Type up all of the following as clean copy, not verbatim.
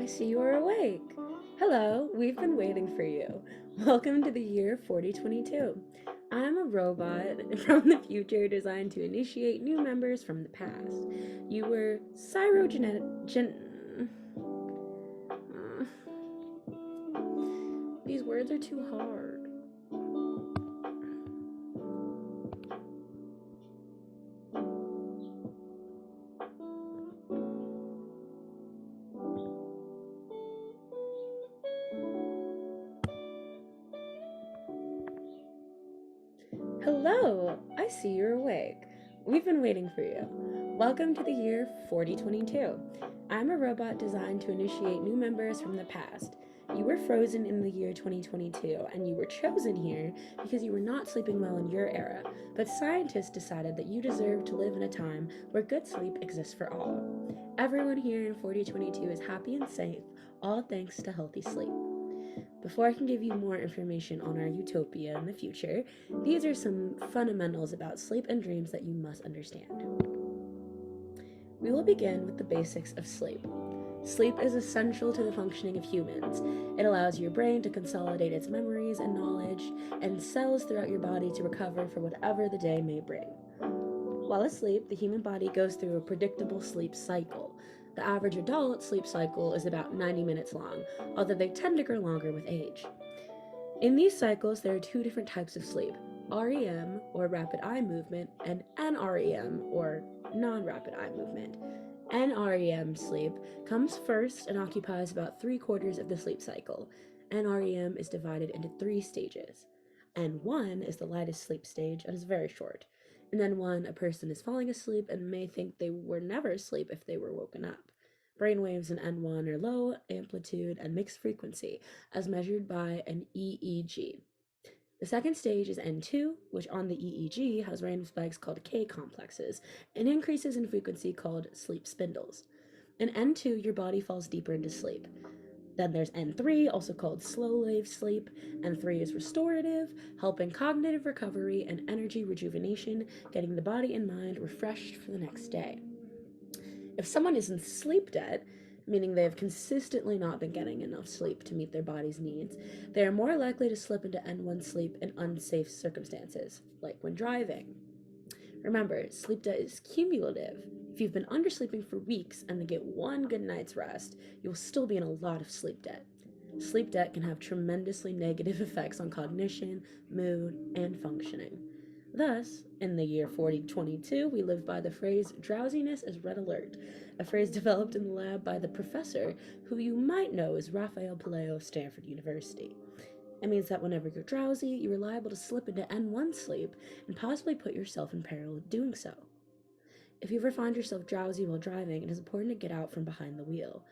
see you are awake. Hello, we've been waiting for you. Welcome to the year 4022. I'm a robot from the future designed to initiate new members from the past. You were These words are too hard. Hello, I see you're awake. We've been waiting for you. Welcome to the year 4022. I'm a robot designed to initiate new members from the past. You were frozen in the year 2022, and you were chosen here because you were not sleeping well in your era, but scientists decided that you deserve to live in a time where good sleep exists for all. Everyone here in 4022 is happy and safe, all thanks to healthy sleep. Before I can give you more information on our utopia in the future, these are some fundamentals about sleep and dreams that you must understand. We will begin with the basics of sleep. Sleep is essential to the functioning of humans. It allows your brain to consolidate its memories and knowledge, and cells throughout your body to recover for whatever the day may bring. While asleep, the human body goes through a predictable sleep cycle. The average adult sleep cycle is about 90 minutes long, although they tend to grow longer with age. In these cycles, there are two different types of sleep: REM, or rapid eye movement, and NREM, or non-rapid eye movement. NREM sleep comes first and occupies about 3/4 of the sleep cycle. NREM is divided into 3 stages. N1 is the lightest sleep stage and is very short. In N1, a person is falling asleep and may think they were never asleep if they were woken up. Brainwaves in N1 are low amplitude and mixed frequency, as measured by an EEG. The second stage is N2, which on the EEG has random spikes called K complexes and increases in frequency called sleep spindles. In N2, your body falls deeper into sleep. Then there's N3, also called slow wave sleep. N3 is restorative, helping cognitive recovery and energy rejuvenation, getting the body and mind refreshed for the next day. If someone is in sleep debt, meaning they have consistently not been getting enough sleep to meet their body's needs, they are more likely to slip into N1 sleep in unsafe circumstances, like when driving. Remember, sleep debt is cumulative. If you've been undersleeping for weeks and then get one good night's rest, you'll still be in a lot of sleep debt. Sleep debt can have tremendously negative effects on cognition, mood, and functioning. Thus, in the year 4022, we live by the phrase drowsiness is red alert, a phrase developed in the lab by the professor who you might know as Raphael Palaio of Stanford University. It means that whenever you're drowsy, you are liable to slip into N1 sleep and possibly put yourself in peril of doing so. If you ever find yourself drowsy while driving, it is important to get out from behind the wheel.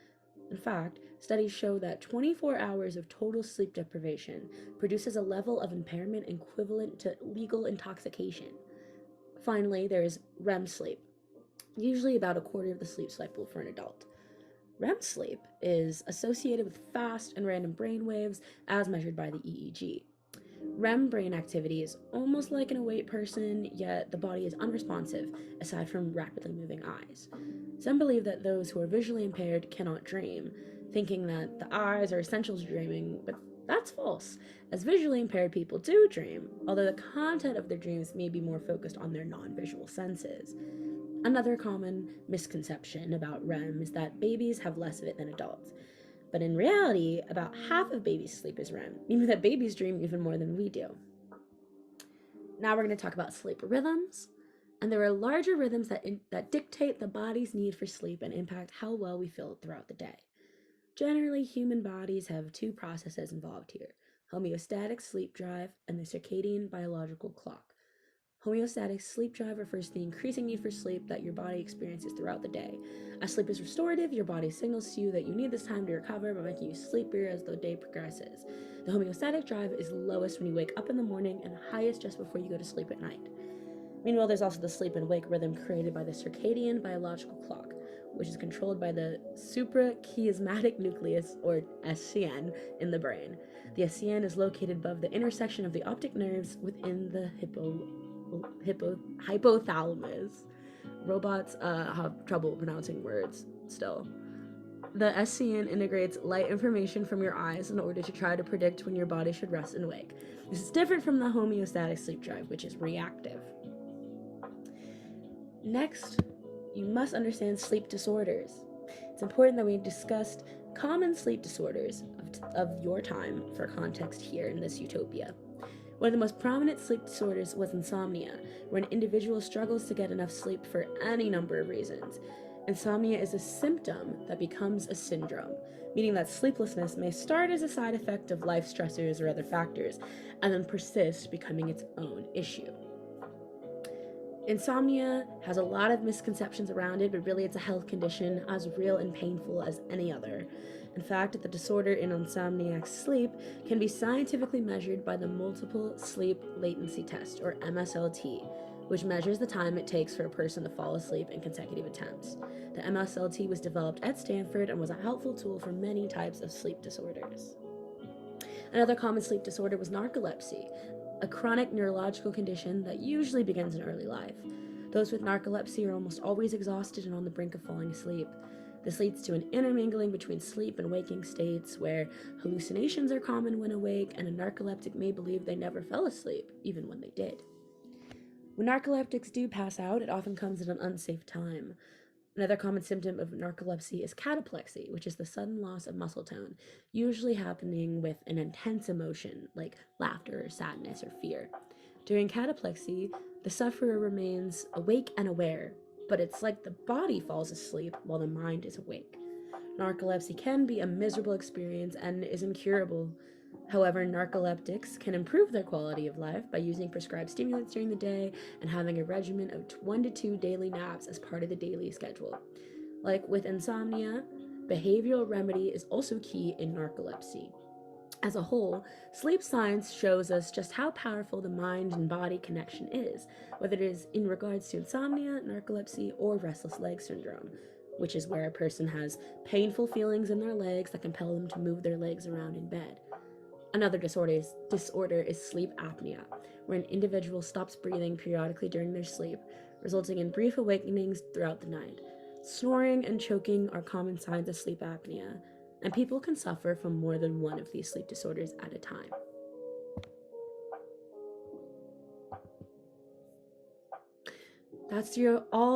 In fact, studies show that 24 hours of total sleep deprivation produces a level of impairment equivalent to legal intoxication. Finally, there is REM sleep, usually about 1/4 of the sleep cycle for an adult. REM sleep is associated with fast and random brain waves as measured by the EEG. REM brain activity is almost like an awake person, yet the body is unresponsive, aside from rapidly moving eyes. Some believe that those who are visually impaired cannot dream, thinking that the eyes are essential to dreaming, but that's false, as visually impaired people do dream, although the content of their dreams may be more focused on their non-visual senses. Another common misconception about REM is that babies have less of it than adults. But in reality, about half of babies' sleep is REM, meaning that babies dream even more than we do. Now we're going to talk about sleep rhythms. And there are larger rhythms that dictate the body's need for sleep and impact how well we feel throughout the day. Generally, human bodies have 2 processes involved here: homeostatic sleep drive and the circadian biological clock. Homeostatic sleep drive refers to the increasing need for sleep that your body experiences throughout the day. As sleep is restorative, your body signals to you that you need this time to recover by making you sleepier as the day progresses. The homeostatic drive is lowest when you wake up in the morning and highest just before you go to sleep at night. Meanwhile, there's also the sleep and wake rhythm created by the circadian biological clock, which is controlled by the suprachiasmatic nucleus, or SCN, in the brain. The SCN is located above the intersection of the optic nerves within the hypothalamus. Robots have trouble pronouncing words still. The SCN integrates light information from your eyes in order to try to predict when your body should rest and wake. This is different from the homeostatic sleep drive, which is reactive. Next, you must understand sleep disorders. It's important that we discussed common sleep disorders of your time for context here in this utopia. One of the most prominent sleep disorders was insomnia, where an individual struggles to get enough sleep for any number of reasons. Insomnia is a symptom that becomes a syndrome, meaning that sleeplessness may start as a side effect of life stressors or other factors, and then persist, becoming its own issue. Insomnia has a lot of misconceptions around it, but really it's a health condition as real and painful as any other. In fact, the disorder in insomniac sleep can be scientifically measured by the Multiple Sleep Latency Test, or MSLT, which measures the time it takes for a person to fall asleep in consecutive attempts. The MSLT was developed at Stanford and was a helpful tool for many types of sleep disorders. Another common sleep disorder was narcolepsy, a chronic neurological condition that usually begins in early life. Those with narcolepsy are almost always exhausted and on the brink of falling asleep. This leads to an intermingling between sleep and waking states where hallucinations are common when awake, and a narcoleptic may believe they never fell asleep, even when they did. When narcoleptics do pass out, it often comes at an unsafe time. Another common symptom of narcolepsy is cataplexy, which is the sudden loss of muscle tone, usually happening with an intense emotion like laughter or sadness or fear. During cataplexy, the sufferer remains awake and aware, but it's like the body falls asleep while the mind is awake. Narcolepsy can be a miserable experience and is incurable. However, narcoleptics can improve their quality of life by using prescribed stimulants during the day and having a regimen of 1 to 2 daily naps as part of the daily schedule. Like with insomnia, behavioral remedy is also key in narcolepsy. As a whole, sleep science shows us just how powerful the mind and body connection is, whether it is in regards to insomnia, narcolepsy, or restless leg syndrome, which is where a person has painful feelings in their legs that compel them to move their legs around in bed. Another disorder is sleep apnea, where an individual stops breathing periodically during their sleep, resulting in brief awakenings throughout the night. Snoring and choking are common signs of sleep apnea, and people can suffer from more than one of these sleep disorders at a time. That's all